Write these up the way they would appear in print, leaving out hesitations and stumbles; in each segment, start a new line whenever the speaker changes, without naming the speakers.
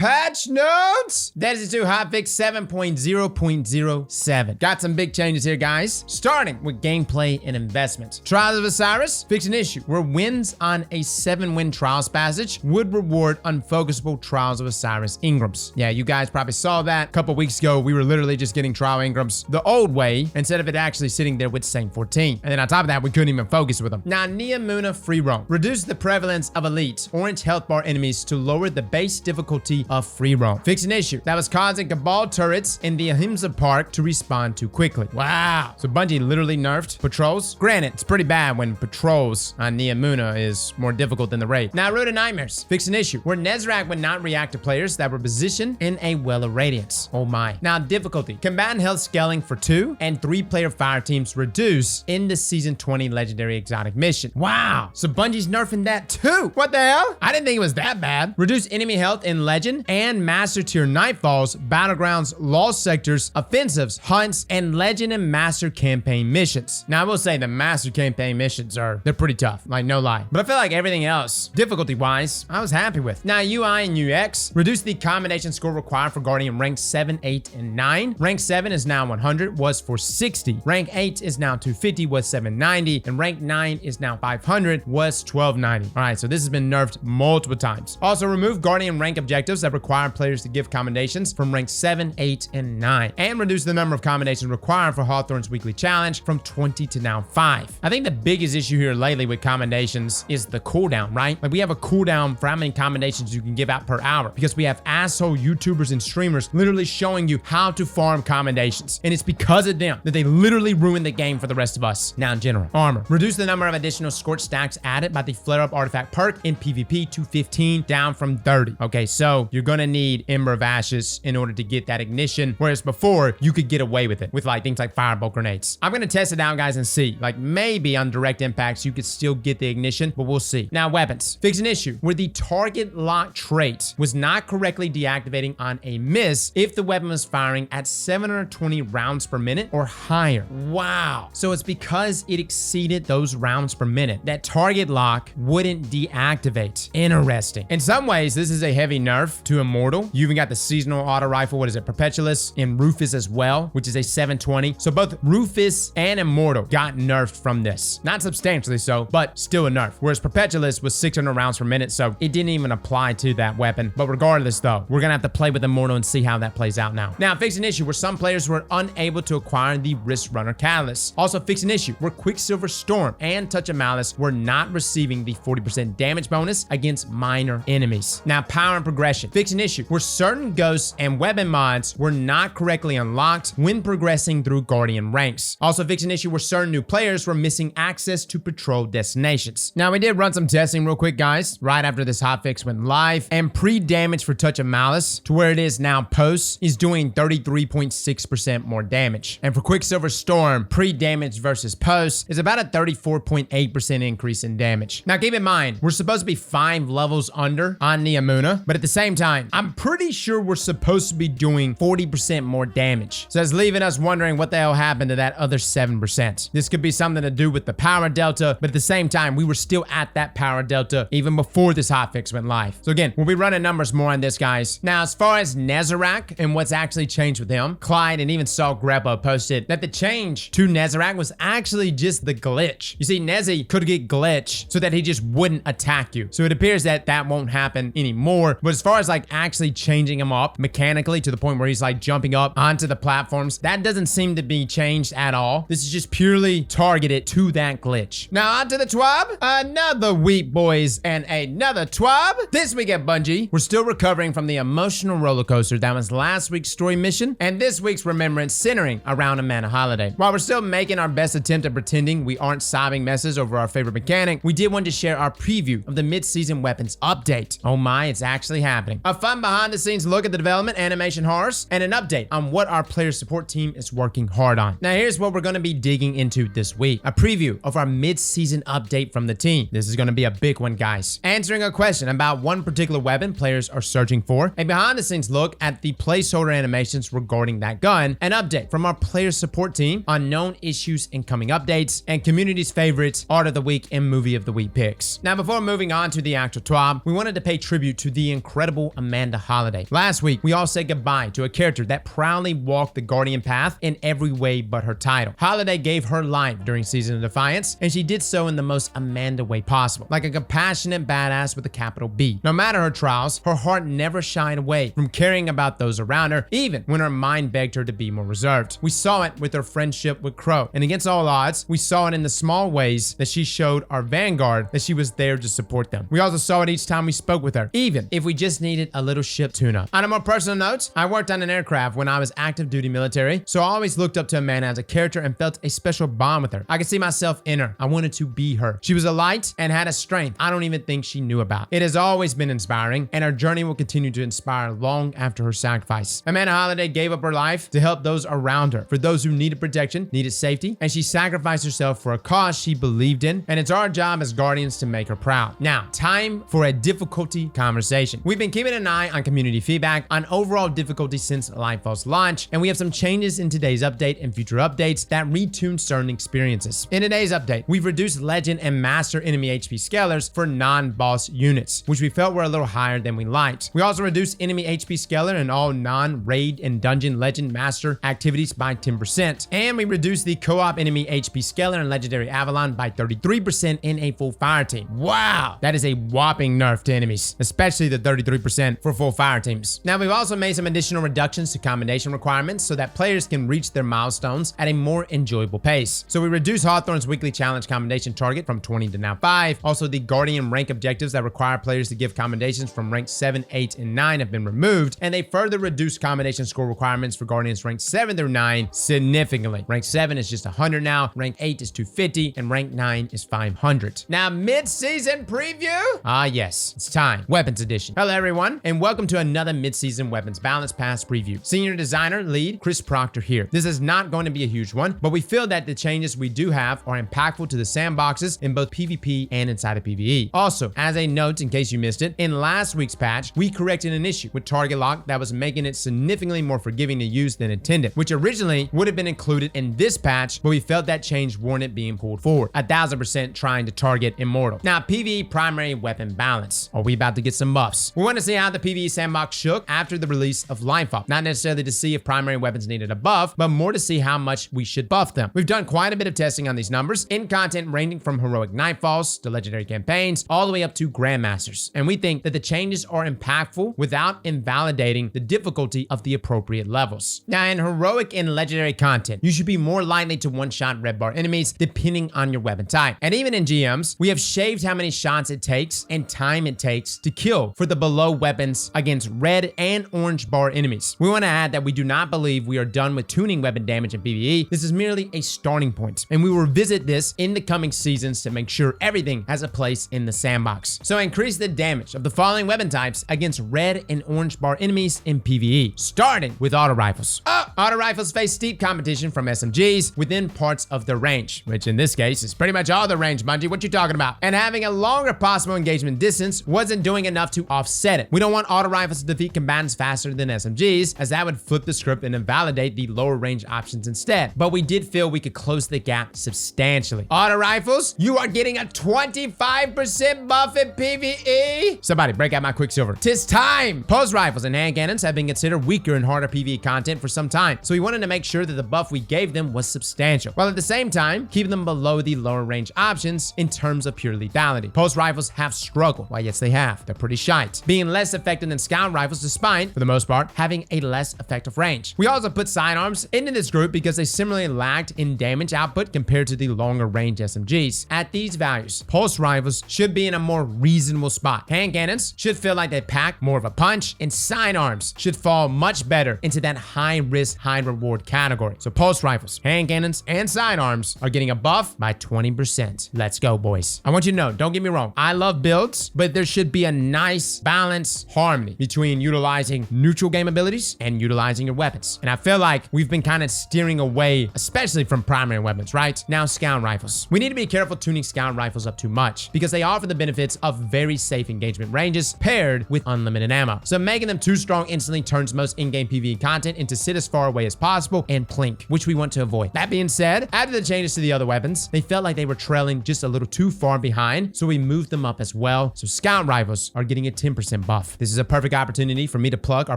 patch notes. That is to Hotfix 7.0.07. Got some big changes here, guys. Starting with gameplay and investment. Trials of Osiris fixed an issue where wins on a 7-win Trials passage would reward unfocusable Trials of Osiris Ingrams. Yeah, you guys probably saw that. A couple weeks ago, we were literally just getting Trial Ingrams the old way instead of it actually sitting there with Saint 14. And then on top of that, we couldn't even focus with them. Now, Neomuna Free Roam. Reduce the prevalence of elite orange health bar enemies to lower the base difficulty of free roam. Fix an issue that was causing Cabal turrets in the Ahimsa Park to respawn too quickly. Wow. So Bungie literally nerfed patrols. Granted, it's pretty bad when patrols on Neomuna is more difficult than the raid. Now, Road of Nightmares. Fix an issue where Nezrak would not react to players that were positioned in a well of radiance. Oh my. Now, difficulty. Combatant health scaling for 2 and 3-player fire teams reduce in the Season 20 Legendary Exotic mission. Wow. So Bungie's nerfing that too. What the hell? I didn't think it was that bad. Reduce enemy health in Legend and Master Tier Nightfalls, Battlegrounds, Lost Sectors, Offensives, Hunts, and Legend and Master Campaign missions. Now, I will say the Master Campaign missions they're pretty tough, like no lie. But I feel like everything else, difficulty-wise, I was happy with. Now, UI and UX, reduce the combination score required for Guardian rank 7, 8, and 9. Rank 7 is now 100, was for 60. Rank 8 is now 250, was 790. And rank 9 is now 500, was 1290. All right, so this has been nerfed multiple times. Also, remove Guardian rank objectives that require players to give commendations from rank 7, 8, and 9. And reduce the number of commendations required for Hawthorne's weekly challenge from 20 to now 5. I think the biggest issue here lately with commendations is the cooldown, right? Like we have a cooldown for how many commendations you can give out per hour because we have asshole YouTubers and streamers literally showing you how to farm commendations. And it's because of them that they literally ruin the game for the rest of us. Now in general, armor. Reduce the number of additional scorch stacks added by the flare up artifact perk in PvP to 15 down from 30. Okay, so you're gonna need Ember of Ashes in order to get that ignition, whereas before you could get away with it with like things like fireball grenades. I'm gonna test it out, guys, and see. Like maybe on direct impacts you could still get the ignition, but we'll see. Now, weapons. Fix an issue where the target lock trait was not correctly deactivating on a miss if the weapon was firing at 720 rounds per minute or higher. Wow. So it's because it exceeded those rounds per minute that target lock wouldn't deactivate. Interesting. In some ways, this is a heavy nerf to Immortal. You even got the seasonal auto rifle, what is it, Perpetualist, and Rufus as well, which is a 720. So both Rufus and Immortal got nerfed from this. Not substantially so, but still a nerf. Whereas Perpetualist was 600 rounds per minute, so it didn't even apply to that weapon. But regardless though, we're gonna have to play with Immortal and see how that plays out now. Now, fix an issue where some players were unable to acquire the Wrist Runner Catalyst. Also, fix an issue where Quicksilver Storm and Touch of Malice were not receiving the 40% damage bonus against minor enemies. Now, power and progression. Fix an issue where certain ghosts and weapon mods were not correctly unlocked when progressing through Guardian ranks. Also, fix an issue where certain new players were missing access to patrol destinations. Now, we did run some testing real quick, guys, right after this hotfix went live, and pre-damage for Touch of Malice to where it is now post is doing 33.6% more damage. And for Quicksilver Storm, pre-damage versus post is about a 34.8% increase in damage. Now, keep in mind, we're supposed to be 5 levels under on Neomuna, but at the same time, I'm pretty sure we're supposed to be doing 40% more damage. So that's leaving us wondering what the hell happened to that other 7%. This could be something to do with the power delta, but at the same time, we were still at that power delta even before this hotfix went live. So again, we'll be running numbers more on this, guys. Now, as far as Nezarec and what's actually changed with him, Clyde and even Saul Greppa posted that the change to Nezarec was actually just the glitch. You see, Nezi could get glitch so that he just wouldn't attack you. So it appears that that won't happen anymore. But as far as like actually changing him up mechanically to the point where he's like jumping up onto the platforms, that doesn't seem to be changed at all. This is just purely targeted to that glitch. Now onto the TWAB. Another week, boys, and another TWAB. This week at Bungie, we're still recovering from the emotional roller coaster that was last week's story mission and this week's remembrance centering around a mana holiday. While we're still making our best attempt at pretending we aren't sobbing messes over our favorite mechanic, we did want to share our preview of the mid-season weapons update. Oh my, it's actually happening. A fun behind-the-scenes look at the development, animation horrors, and an update on what our player support team is working hard on. Now here's what we're going to be digging into this week. A preview of our mid-season update from the team. This is going to be a big one, guys. Answering a question about one particular weapon players are searching for, a behind-the-scenes look at the placeholder animations regarding that gun, an update from our player support team on known issues and coming updates, and community's favorites, art of the week, and movie of the week picks. Now, before moving on to the actual TWAB, we wanted to pay tribute to the incredible, amazing Amanda Holiday. Last week, we all said goodbye to a character that proudly walked the Guardian path in every way but her title. Holiday gave her life during Season of Defiance, and she did so in the most Amanda way possible, like a compassionate badass with a capital B. No matter her trials, her heart never shied away from caring about those around her, even when her mind begged her to be more reserved. We saw it with her friendship with Crow, and against all odds, we saw it in the small ways that she showed our Vanguard that she was there to support them. We also saw it each time we spoke with her, even if we just needed a little ship tune-up. On a more personal note, I worked on an aircraft when I was active duty military, so I always looked up to Amanda as a character and felt a special bond with her. I could see myself in her. I wanted to be her. She was a light and had a strength I don't even think she knew about. It has always been inspiring, and her journey will continue to inspire long after her sacrifice. Amanda Holiday gave up her life to help those around her, for those who needed protection, needed safety, and she sacrificed herself for a cause she believed in, and it's our job as Guardians to make her proud. Now, time for a difficulty conversation. We've been keeping an eye on community feedback on overall difficulty since Lightfall's launch, and we have some changes in today's update and future updates that retune certain experiences. In today's update, we've reduced Legend and Master enemy HP scalars for non-boss units, which we felt were a little higher than we liked. We also reduced enemy HP scalar in all non-raid and dungeon Legend Master activities by 10%, and we reduced the co-op enemy HP scalar in Legendary Avalon by 33% in a full fire team. Wow, that is a whopping nerf to enemies, especially the 33% for full fire teams. Now, we've also made some additional reductions to combination requirements so that players can reach their milestones at a more enjoyable pace. So we reduced Hawthorne's weekly challenge commendation target from 20 to now 5. Also, the Guardian rank objectives that require players to give commendations from rank 7, 8, and 9 have been removed, and they further reduced commendation score requirements for Guardians rank 7 through 9 significantly. Rank 7 is just 100 now, rank 8 is 250, and rank 9 is 500. Now, mid-season preview? Ah, yes, it's time. Weapons Edition. Hello, everyone, and welcome to another mid-season Weapons Balance Pass preview. Senior Designer Lead Chris Proctor here. This is not going to be a huge one, but we feel that the changes we do have are impactful to the sandboxes in both PvP and inside of PvE. Also, as a note in case you missed it, in last week's patch, we corrected an issue with target lock that was making it significantly more forgiving to use than intended, which originally would have been included in this patch, but we felt that change warranted being pulled forward. 1000% trying to target Immortal. Now, PvE primary weapon balance. Are we about to get some buffs? We want to see how the PvE sandbox shook after the release of Lightfall. Not necessarily to see if primary weapons needed a buff, but more to see how much we should buff them. We've done quite a bit of testing on these numbers in content ranging from heroic nightfalls to legendary campaigns, all the way up to grandmasters. And we think that the changes are impactful without invalidating the difficulty of the appropriate levels. Now, in heroic and legendary content, you should be more likely to one-shot red bar enemies depending on your weapon type. And even in GMs, we have shaved how many shots it takes and time it takes to kill for the below weapons against red and orange bar enemies. We want to add that we do not believe we are done with tuning weapon damage in PvE. This is merely a starting point, and we will revisit this in the coming seasons to make sure everything has a place in the sandbox. So increase the damage of the following weapon types against red and orange bar enemies in PvE, starting with auto rifles. Auto rifles face steep competition from SMGs within parts of their range, which in this case is pretty much all the range, Bungie. What you talking about? And having a longer possible engagement distance wasn't doing enough to offset it. We don't want auto rifles to defeat combatants faster than SMGs, as that would flip the script and invalidate the lower range options instead. But we did feel we could close the gap substantially. Auto rifles, you are getting a 25% buff in PvE. Somebody break out my Quicksilver. 'Tis time. Pulse rifles and hand cannons have been considered weaker in harder PvE content for some time, so we wanted to make sure that the buff we gave them was substantial, while at the same time keeping them below the lower range options in terms of pure lethality. Pulse rifles have struggled. Why, yes, they have. They're pretty shite, being less effective than scout rifles despite, for the most part, having a less effective range. We also put sidearms into this group because they similarly lacked in damage output compared to the longer range SMGs. At these values, pulse rifles should be in a more reasonable spot. Hand cannons should feel like they pack more of a punch, and sidearms should fall much better into that high risk, high reward category. So pulse rifles, hand cannons, and sidearms are getting a buff by 20%. Let's go, boys. I want you to know, don't get me wrong, I love builds, but there should be a nice balance, harmony between utilizing neutral game abilities and utilizing your weapons. And I feel like we've been kind of steering away, especially from primary weapons, right? Now, scout rifles. We need to be careful tuning scout rifles up too much because they offer the benefits of very safe engagement ranges paired with unlimited ammo. So making them too strong instantly turns most in-game PvE content into sit as far away as possible and plink, which we want to avoid. That being said, after the changes to the other weapons, they felt like they were trailing just a little too far behind, so we moved them up as well. So scout rifles are getting a 10% buff. This This is a perfect opportunity for me to plug our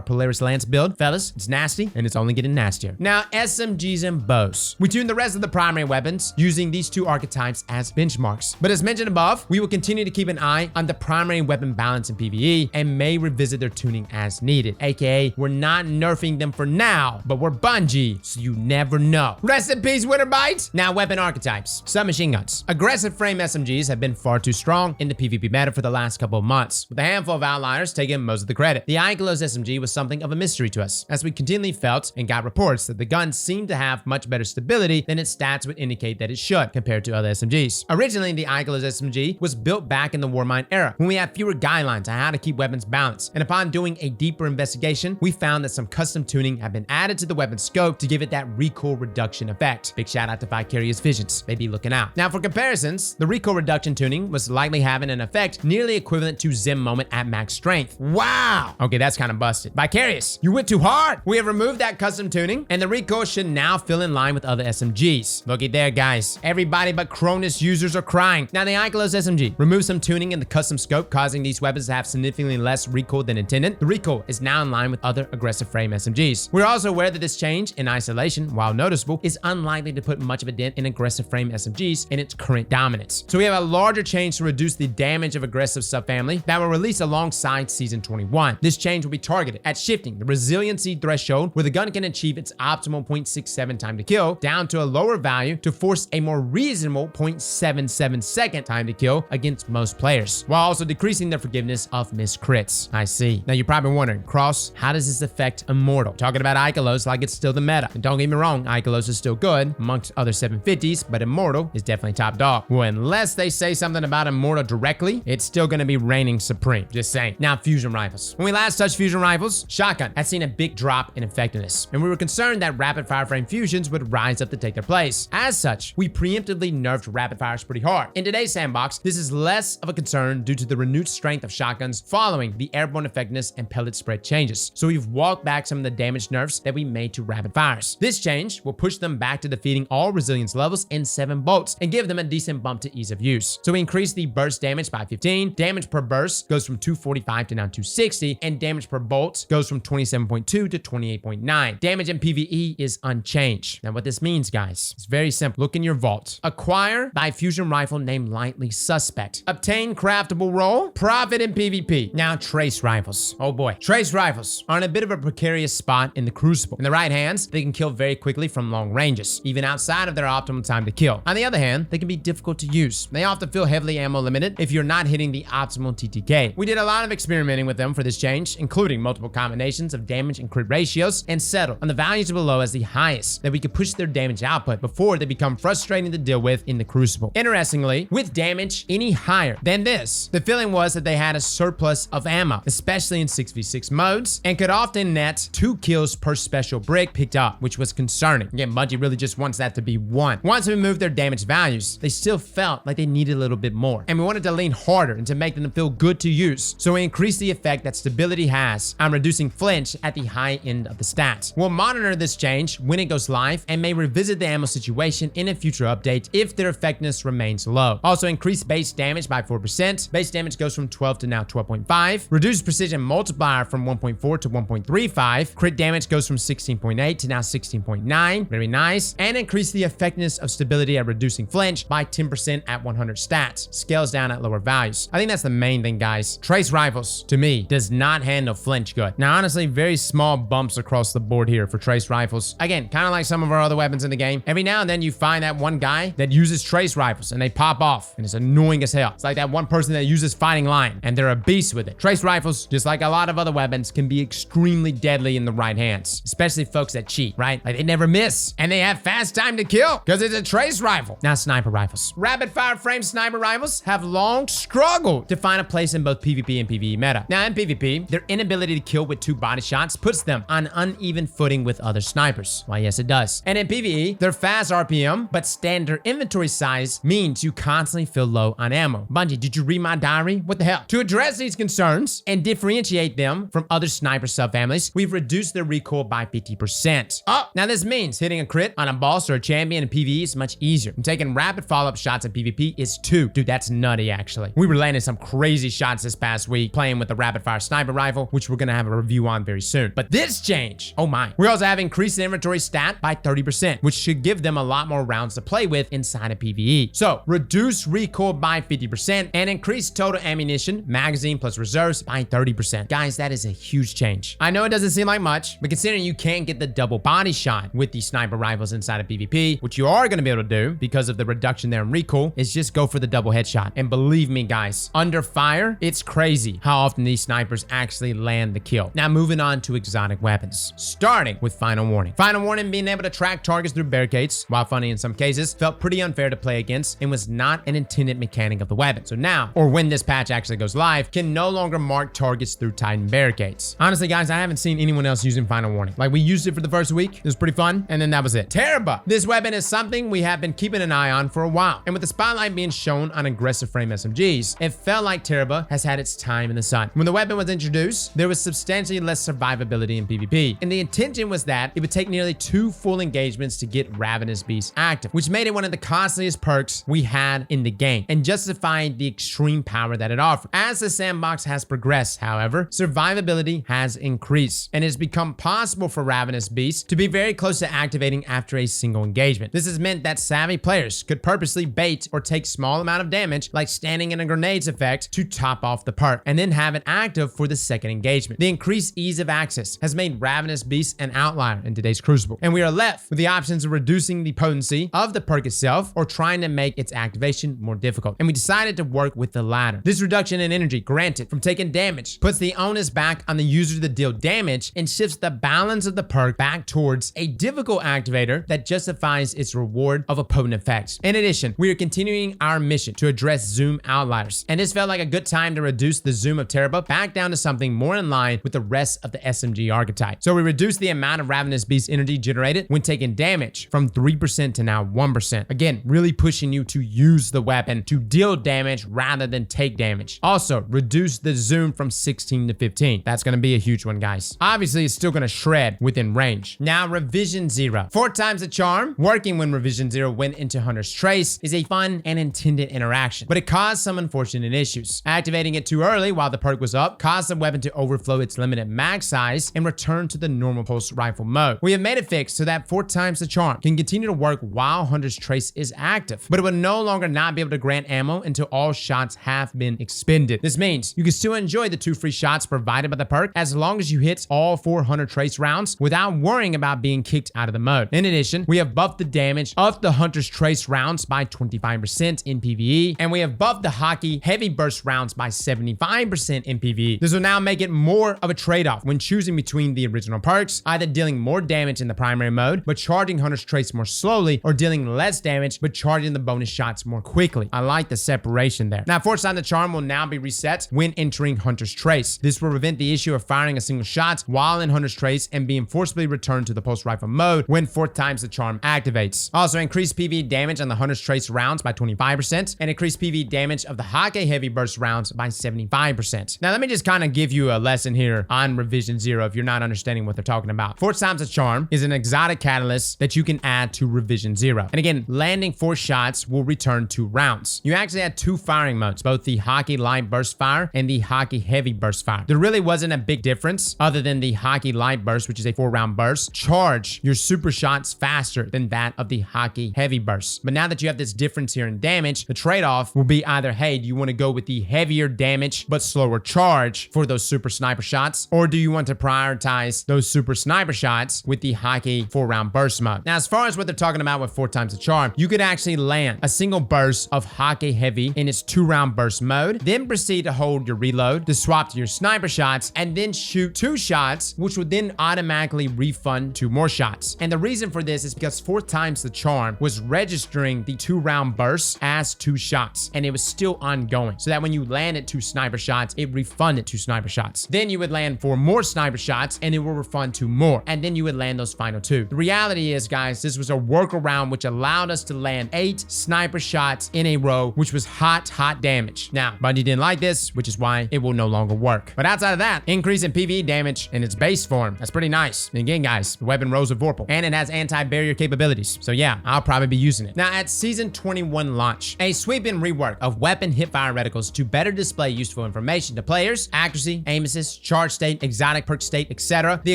Polaris Lance build. Fellas, it's nasty, and it's only getting nastier. Now, SMGs and bows. We tuned the rest of the primary weapons using these two archetypes as benchmarks. But as mentioned above, we will continue to keep an eye on the primary weapon balance in PvE and may revisit their tuning as needed. AKA, we're not nerfing them for now, but we're Bungie, so you never know. Rest in peace, Winterbites! Now, weapon archetypes. Submachine guns. Aggressive frame SMGs have been far too strong in the PvP meta for the last couple of months, with a handful of outliers taking most of the credit. The Ikelos SMG was something of a mystery to us, as we continually felt and got reports that the gun seemed to have much better stability than its stats would indicate that it should, compared to other SMGs. Originally, the Ikelos SMG was built back in the Warmind era, when we had fewer guidelines on how to keep weapons balanced, and upon doing a deeper investigation, we found that some custom tuning had been added to the weapon scope to give it that recoil reduction effect. Big shout out to Vicarious Visions, they be looking out. Now, for comparisons, the recoil reduction tuning was likely having an effect nearly equivalent to Zim Moment at max strength. Wow! Okay, that's kind of busted. Vicarious, you went too hard! We have removed that custom tuning, and the recoil should now feel in line with other SMGs. Looky there, guys. Everybody but Cronus users are crying. Now, the Ikelos SMG removed some tuning in the custom scope, causing these weapons to have significantly less recoil than intended. The recoil is now in line with other aggressive frame SMGs. We're also aware that this change in isolation, while noticeable, is unlikely to put much of a dent in aggressive frame SMGs in its current dominance. So we have a larger change to reduce the damage of aggressive subfamily that will release alongside Season 21. This change will be targeted at shifting the resiliency threshold where the gun can achieve its optimal 0.67 time to kill down to a lower value to force a more reasonable 0.77 second time to kill against most players, while also decreasing the forgiveness of missed crits. I see. Now you're probably wondering, Cross, how does this affect Immortal? Talking about Ikelos like it's still the meta. And don't get me wrong, Ikelos is still good amongst other 750s, but Immortal is definitely top dog. Well, unless they say something about Immortal directly, it's still gonna be reigning supreme. Just saying. Now, fusion rifles. When we last touched fusion rifles, shotgun had seen a big drop in effectiveness, and we were concerned that rapid fire frame fusions would rise up to take their place. As such, we preemptively nerfed rapid fires pretty hard. In today's sandbox, this is less of a concern due to the renewed strength of shotguns following the airborne effectiveness and pellet spread changes. So we've walked back some of the damage nerfs that we made to rapid fires. This change will push them back to defeating all resilience levels in 7 bolts and give them a decent bump to ease of use. So we increase the burst damage by 15, damage per burst goes from 245 to now 260, and damage per bolt goes from 27.2 to 28.9. Damage in PvE is unchanged. Now what this means, guys, it's very simple. Look in your vault. Acquire thy fusion rifle named Lightly Suspect. Obtain craftable roll, profit in PvP. Now trace rifles. Oh boy. Trace rifles are in a bit of a precarious spot in the Crucible. In the right hands, they can kill very quickly from long ranges, even outside of their optimal time to kill. On the other hand, they can be difficult to use. They often feel heavily ammo limited if you're not hitting the optimal TTK. We did a lot of experimenting with them for this change, including multiple combinations of damage and crit ratios, and settled on the values below as the highest that we could push their damage output before they become frustrating to deal with in the Crucible. Interestingly, with damage any higher than this, the feeling was that they had a surplus of ammo, especially in 6v6 modes, and could often net 2 kills per special brick picked up, which was concerning. Again, Bungie really just wants that to be 1. Once we moved their damage values, they still felt like they needed a little bit more, and we wanted to lean harder and to make them feel good to use, so we increased the effect that stability has on reducing flinch at the high end of the stats. We'll monitor this change when it goes live and may revisit the ammo situation in a future update if their effectiveness remains low. Also, increase base damage by 4%. Base damage goes from 12 to now 12.5. Reduce precision multiplier from 1.4 to 1.35. Crit damage goes from 16.8 to now 16.9. Very nice. And increase the effectiveness of stability at reducing flinch by 10% at 100 stats. Scales down at lower values. I think that's the main thing, guys. Trace rifles, to me, does not handle flinch good. Now, honestly, very small bumps across the board here for trace rifles. Again, kind of like some of our other weapons in the game. Every now and then you find that one guy that uses trace rifles and they pop off and it's annoying as hell. It's like that one person that uses fighting line and they're a beast with it. Trace rifles, just like a lot of other weapons, can be extremely deadly in the right hands, especially folks that cheat, right? Like they never miss and they have fast time to kill because it's a trace rifle. Now, sniper rifles. Rapid fire frame sniper rifles have long struggled to find a place in both PvP and PvE meta. Now, in PvP, their inability to kill with 2 body shots puts them on uneven footing with other snipers. Why, yes, it does. And in PvE, their fast RPM but standard inventory size means you constantly feel low on ammo. Bungie, did you read my diary? What the hell? To address these concerns and differentiate them from other sniper subfamilies, we've reduced their recoil by 50%. Oh, now this means hitting a crit on a boss or a champion in PvE is much easier, and taking rapid follow-up shots in PvP is too. Dude, that's nutty, actually. We were landing some crazy shots this past week playing with the rapid fire sniper rifle, which we're gonna have a review on very soon. But this change, oh my. We also have increased the inventory stat by 30%, which should give them a lot more rounds to play with inside of PVE. So reduce recoil by 50% and increase total ammunition, magazine plus reserves by 30%. Guys, that is a huge change. I know it doesn't seem like much, but considering you can't get the double body shot with these sniper rifles inside of PvP, which you are going to be able to do because of the reduction there in recoil, is just go for the double headshot. And believe me, guys, under fire, it's crazy how often these snipers actually land the kill. Now, moving on to exotic weapons, starting with Final Warning. Final Warning being able to track targets through barricades, while funny in some cases, felt pretty unfair to play against and was not an intended mechanic of the weapon. So now, or when this patch actually goes live, can no longer mark targets through Titan barricades. Honestly, guys, I haven't seen anyone else using Final Warning. Like, we used it for the first week. It was pretty fun, and then that was it. TWAB. This weapon is something we have been keeping an eye on for a while, and with the spotlight being shown on aggressive frame SMGs, it felt like TWAB has had its time in the sun. When the weapon was introduced, there was substantially less survivability in PvP, and the intention was that it would take nearly 2 full engagements to get Ravenous Beast active, which made it one of the costliest perks we had in the game, and justified the extreme power that it offered. As the sandbox has progressed, however, survivability has increased, and it has become possible for Ravenous Beasts to be very close to activating after a single engagement. This has meant that savvy players could purposely bait or take small amount of damage, like standing in a grenades effect, to top off the perk, and then have it active for the second engagement. The increased ease of access has made Ravenous Beasts an outlier in today's Crucible, and we are left with the options of reducing the potency of the perk itself or trying to make its activation more difficult, and we decided to work with the latter. This reduction in energy granted from taking damage puts the onus back on the user to deal damage and shifts the balance of the perk back towards a difficult activator that justifies its reward of a potent effect. In addition, we are continuing our mission to address zoom outliers, and this felt like a good time to reduce the zoom of TWAB back down to something more in line with the rest of the SMG archetype. So we reduced the amount of Ravenous Beast energy generated when taking damage from 3% to now 1%. Again, really pushing you to use the weapon to deal damage rather than take damage. Also, reduce the zoom from 16 to 15. That's going to be a huge one, guys. Obviously, it's still going to shred within range. Now, Revision 0. 4 times the charm. Working when Revision 0 went into Hunter's Trace is a fun and intended interaction, but it caused some unfortunate issues. Activating it too early while the perk was up caused the weapon to overflow its limited mag size and return to the normal pulse rifle mode. We have made it fixed so that 4 times the charm can continue to work while Hunter's Trace is active, but it will no longer not be able to grant ammo until all shots have been expended. This means you can still enjoy the 2 free shots provided by the perk as long as you hit all 4 Hunter Trace rounds without worrying about being kicked out of the mode. In addition, we have buffed the damage of the Hunter's Trace rounds by 25% in PvE, and we have buffed the Hockey Heavy Burst rounds by 75% in PvE. This will now make it more of a trade-off when choosing between the original perks, either dealing more damage in the primary mode but charging Hunter's Trace more slowly, or dealing less damage but charging the bonus shots more quickly. I like the separation there. Now, 4 times the charm will now be reset when entering Hunter's Trace. This will prevent the issue of firing a single shot while in Hunter's Trace and being forcibly returned to the pulse rifle mode when 4 times the charm activates. Also, increase PvE damage on the Hunter's Trace rounds by 25% and increase PvE damage of the Hockey Heavy Burst rounds by 75%. Now, let me just kind of give you a lesson here on Revision 0 if you're not understanding what they're talking about. 4 times the charm is an exotic catalyst that you can add to Revision 0. And again, landing 4 shots will return 2 rounds. You actually had 2 firing modes, both the Hockey Light Burst Fire and the Hockey Heavy Burst Fire. There really wasn't a big difference other than the Hockey Light Burst, which is a 4-round burst, charge your super shots faster than that of the Hockey Heavy Burst. But now that you have this difference here in damage, the trade-off will be either, hey, do you want to go with the heavier damage but slower charge for those super sniper shots, or do you want to prioritize those super sniper shots with the Hockey 4-round burst mode? Now, as far as what they're talking about with 4 times the charm, you could actually land a single burst of Hockey Heavy in its 2-round burst mode, then proceed to hold your reload to swap to your sniper shots, and then shoot 2 shots, which would then automatically refund 2 more shots. And the reason for this is because 4 times the charm was registering the 2-round bursts as 2 shots, and it was still ongoing, so that when you landed 2 sniper shots, it refunded 2 sniper shots. Then you would land 4 more sniper shots, and it will refund 2 more, and then you would land those final 2. The reality is, guys, this was a workaround which allowed us to land 8 sniper shots in a row, which was hot damage. Now, Bungie didn't like this, which is why it will no longer work. But outside of that, increase in PvE damage in its base form. That's pretty nice. And again, guys, the weapon rose with Vorpal, and it has anti-barrier capabilities. So yeah, I'll probably be using it. Now, at Season 21 launch, a sweeping rework of weapon hipfire reticles to better display useful information to players, accuracy, aim assist, charge state, exotic perk state, etc. The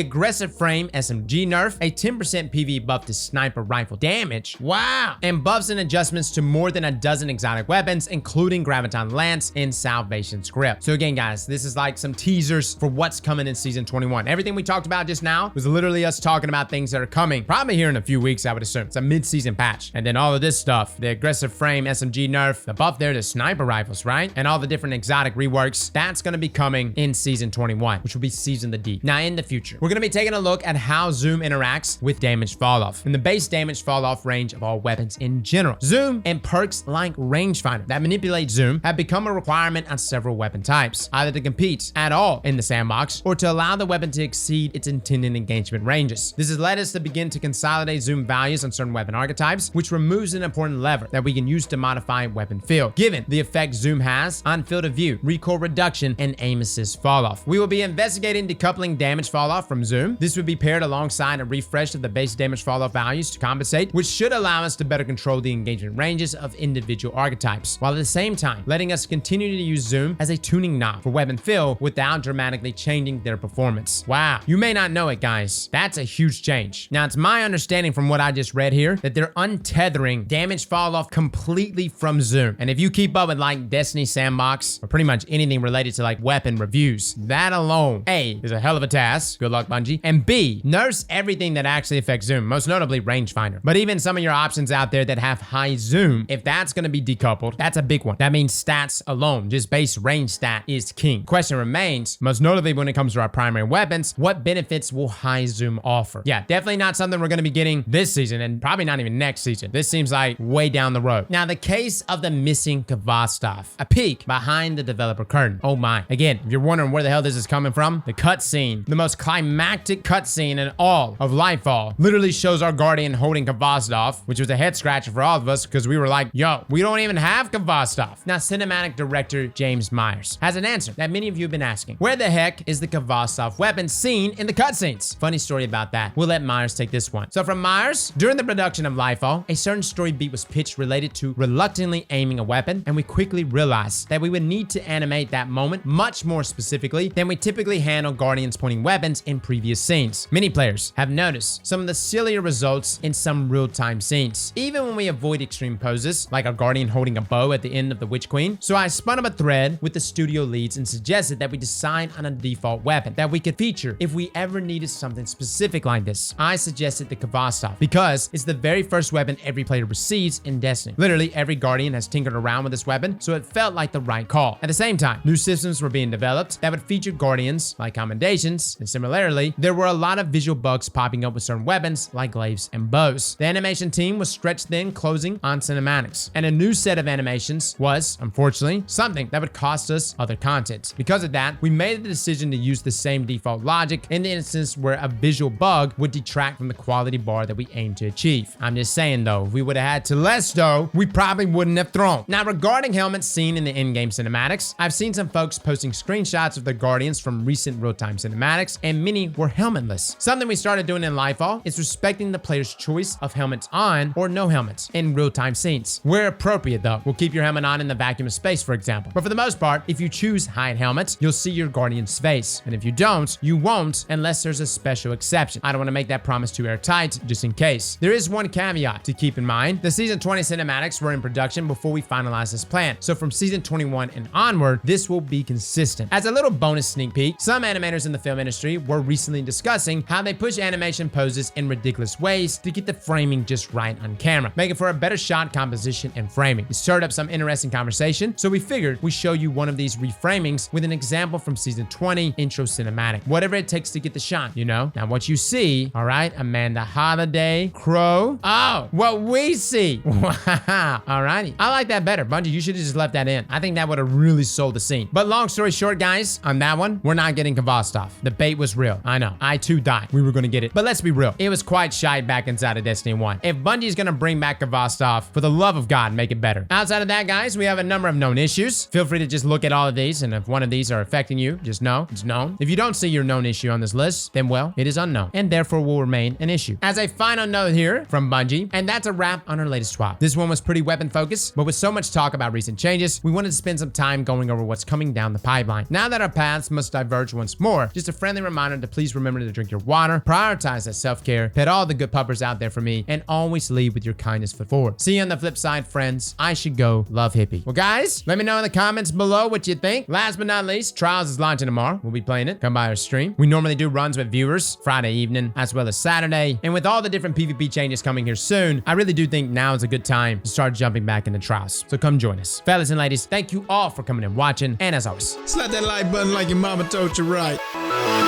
aggressive frame SMG nerf, a 10% PVE buff to sniper rifle damage, wow, and buffs and adjustments to more than a dozen exotic weapons, including Graviton Lance and Salvation's Grip. So again, guys, this is like some teasers for what's coming in Season 21. Everything we talked about just now was literally us talking about things that are coming, probably here in a few weeks, I would assume. It's a mid-season patch. And then all of this stuff, the aggressive frame SMG nerf, the buff there to sniper rifles, right? And all the different exotic reworks, that's going to be coming in Season 21, which will be Season the Deep. Now, in the future, we're going to be taking a look at how Zoom interacts with damage falloff and the base damage falloff range of all weapons in general. Zoom and perks like Rangefinder that manipulate Zoom have become a requirement on several weapon types, either to compete at all in the sandbox or to allow the weapon to exceed its intended engagement ranges. This has led us to begin to consolidate Zoom values on certain weapon archetypes, which removes an important lever that we can use to modify weapon field, given the effect Zoom has on field of view, recoil reduction, and aim assist falloff. We will be investigating decoupling damage falloff from Zoom. This would be paired alongside a refresh of the base damage falloff values to compensate, which should allow us to better control the engagement ranges of individual archetypes, while at the same time letting us continue to use Zoom as a tuning knob for weapon fill without dramatically changing their performance. Wow, you may not know it, guys. That's a huge change. Now, it's my understanding from what I just read here that they're untethering damage falloff completely from Zoom. And if you keep up with like Destiny Sandbox or pretty much anything related to like weapon reviews, that alone, A, is a hell of a task. Good luck, Bungie. And B, nerfs everything that actually affects Zoom, most notably Rangefinder. But even some of your options out there that have high Zoom, if that's going to be decoupled, that's a big one. That means stats alone, just base range stat is king. Question remains, most notably when it comes to our primary weapons, what benefits will high Zoom offer? Yeah, definitely not something we're going to be getting this season and probably not even next season. This seems like way down the road. Now, the case of the missing Kvostov, a peek behind the developer curtain. Oh my. Again, if you're wondering where the hell this is coming from, the cutscene, the most climactic cutscene in all of Lightfall, literally shows our Guardian holding Kvostov, which was a head scratcher for all of us because we were like, yo, we don't even have Kvostov. Now, cinematic director James Myers has an answer that many of you have been asking. Where the heck is the Kvostov weapon seen in the cutscenes? Funny story about that. We'll let Myers take this one. So from Myers, during the production of Lightfall, a certain story beat was pitched related to reluctantly aiming a weapon, and we quickly realized that we would need to animate that moment much more specifically than we typically handle Guardians pointing weapons in previous scenes. Many players have noticed some of the sillier results in some real-time scenes, even when we avoid extreme poses, like our Guardian holding a bow at the end of the Witch Queen. So I spun up a thread with the studio leads and suggested that we decide on a default weapon that we could feature if we ever needed something specific like this. I suggested the Kvostov because it's the very first weapon every player receives in Destiny. Literally every Guardian has tinkered around with this weapon, so it felt like the right call. At the same time, new systems were being developed that would feature Guardians like commendations, and similarly, there were a lot of visual bugs popping up with certain weapons like glaives and bows. The animation team was stretched thin, closing on cinematics, and a new set of animations was, unfortunately, something that would cost us other content. Because of that, we made the decision to use the same default logic in the instance where a visual bug would detract from the quality bar that we aim to achieve. I'm just saying though, if we would have had Telesto, we probably wouldn't have thrown. Now, regarding helmets seen in the in-game cinematics, I've seen some folks posting screenshots of their Guardians from recent real-time cinematics, and many were helmetless. Something we started doing in Lightfall is respecting the player's choice of helmets on or no helmets in real-time scenes. Where appropriate though, we'll keep your helmet on in the vacuum of space, for example. But for the most part, if you choose hide helmets, you'll see your Guardian's face. And if you don't, you won't unless there's a special exception. I don't want to make that promise too airtight, just in case. There is one caveat to keep in mind. The Season 20 cinematics were in production before we finalized this plan. So from Season 21 and onward, this will be consistent. As a little bonus sneak peek, some animators in the film industry were recently discussing how they push animation poses in ridiculous ways to get the framing just right on camera, making for a better shot composition and framing. It stirred up some interesting conversation, so we figured we show you one of these reframings with an example from Season 20 intro cinematic. Whatever it takes to get the shot, you know? Now what you see, all right, Amanda Holiday, Crow. Oh, what we see. Wow. All righty. I like that better. Bungie, you should have just left that in. I think that would have really sold the scene. But long story short, guys, on that one, we're not getting Kvostov. The bait was real. I know. I too died. We were going to get it. But let's be real. It was quite shy back inside of Destiny 1. If Bungie's going to bring back Kvostov, for the love of God, make it better. Outside of that, guys, we have a number of known issues. Feel free to just look at all of these, and if one of these are affecting you, just know it's known. If you don't see your known issue on this list, then well, it is unknown, and therefore will remain an issue. As a final note here from Bungie, and that's a wrap on our latest TWAB. This one was pretty weapon focused, but with so much talk about recent changes, we wanted to spend some time going over what's coming down the pipeline. Now that our paths must diverge once more, just a friendly reminder to please remember to drink your water, prioritize that self-care, pet all the good puppers out there for me, and always lead with your kindness foot forward. See you on the flip side, friends. I should go. Love, Hippie. Well, guys, let me know in the comments below what you think. Last but not least, Trials is launching tomorrow. We'll be playing it. Come by our stream. We normally do runs with viewers Friday evening as well as Saturday. And with all the different PvP changes coming here soon, I really do think now is a good time to start jumping back into Trials. So come join us. Fellas and ladies, thank you all for coming and watching. And as always,
Slap that like button like your mama told you right.